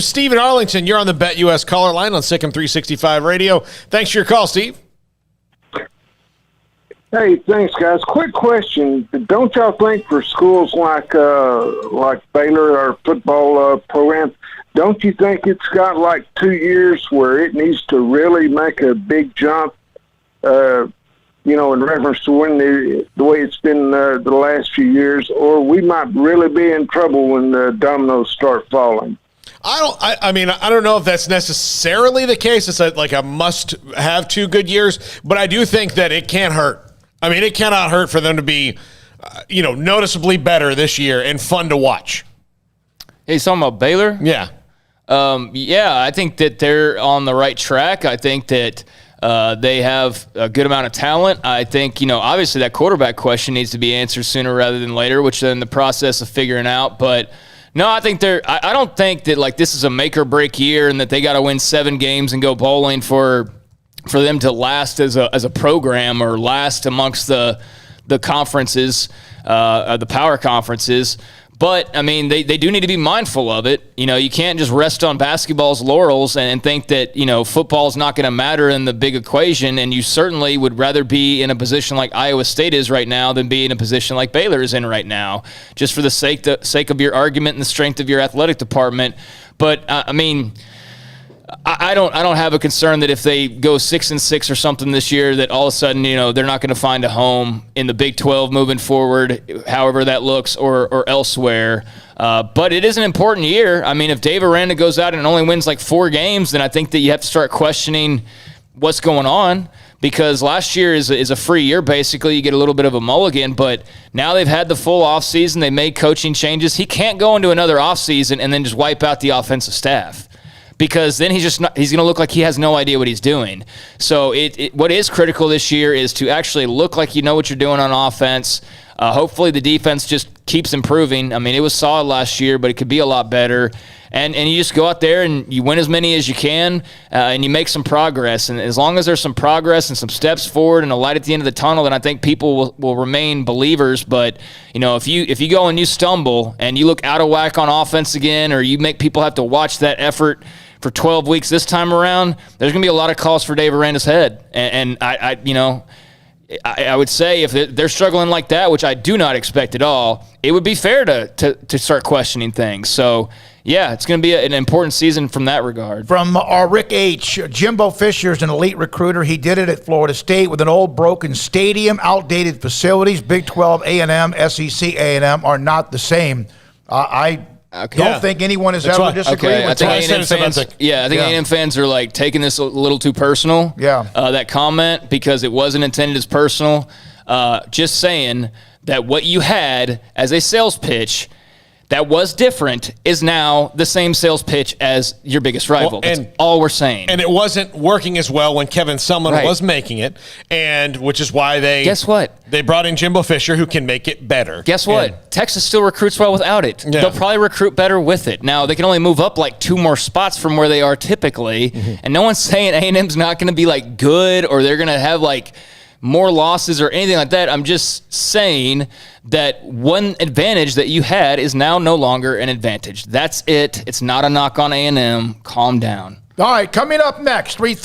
Steve in Arlington, you're on the Bet US caller line on Sikkim 365 Radio. Thanks for your call, Steve. Hey, thanks, guys. Quick question. Don't y'all think for schools like Baylor, our football program, don't you think it's got like 2 years where it needs to really make a big jump, in reference to when the way it's been the last few years, or we might really be in trouble when the dominoes start falling? I don't know if that's necessarily the case. It's like a must-have 2 good years, but I do think that it can't hurt. I mean, it cannot hurt for them to be, noticeably better this year and fun to watch. Hey, you talking about Baylor? Yeah. I think that they're on the right track. I think that they have a good amount of talent. I think, obviously that quarterback question needs to be answered sooner rather than later, which they're in the process of figuring out. But no, I think I don't think that this is a make or break year and that they got to win 7 games and go bowling for them to last as a program or last amongst the conferences, the power conferences. But, they do need to be mindful of it. You can't just rest on basketball's laurels and think that, football's not going to matter in the big equation, and you certainly would rather be in a position like Iowa State is right now than be in a position like Baylor is in right now, just for the sake of your argument and the strength of your athletic department. But, I don't have a concern that if they go 6-6 or something this year, that all of a sudden, they're not going to find a home in the Big 12 moving forward, however that looks, or elsewhere. But it is an important year. If Dave Aranda goes out and only wins 4 games, then I think that you have to start questioning what's going on, because last year is a free year, basically. You get a little bit of a mulligan, but now they've had the full offseason. They made coaching changes. He can't go into another offseason and then just wipe out the offensive staff, because then he's going to look like he has no idea what he's doing. So what is critical this year is to actually look like you know what you're doing on offense. Hopefully the defense just keeps improving. It was solid last year, but it could be a lot better. And you just go out there and you win as many as you can, and you make some progress. And as long as there's some progress and some steps forward and a light at the end of the tunnel, then I think people will remain believers. But, if you go and you stumble and you look out of whack on offense again, or you make people have to watch that effort for 12 weeks this time around, there's going to be a lot of calls for Dave Aranda's head. And I would say if they're struggling like that, which I do not expect at all, it would be fair to start questioning things. So, yeah, it's going to be an important season from that regard. From our Rick H., Jimbo Fisher is an elite recruiter. He did it at Florida State with an old broken stadium, outdated facilities. Big 12, A&M, SEC, A&M are not the same. I don't think anyone has ever disagreed with that. I think A&M fans are taking this a little too personal. Yeah. That comment, because it wasn't intended as personal. Just saying that what you had as a sales pitch that was different is now the same sales pitch as your biggest rival. That's all we're saying. And it wasn't working as well when Kevin Sumlin was making it, and which is why guess what? They brought in Jimbo Fisher, who can make it better. Guess what? Texas still recruits well without it. Yeah. They'll probably recruit better with it. Now, they can only move up 2 more spots from where they are typically, and no one's saying A&M's not going to be good, or they're going to have more losses or anything like that. I'm just saying that one advantage that you had is now no longer an advantage. That's it. It's not a knock on A&M. Calm down. All right, coming up next, 3:30.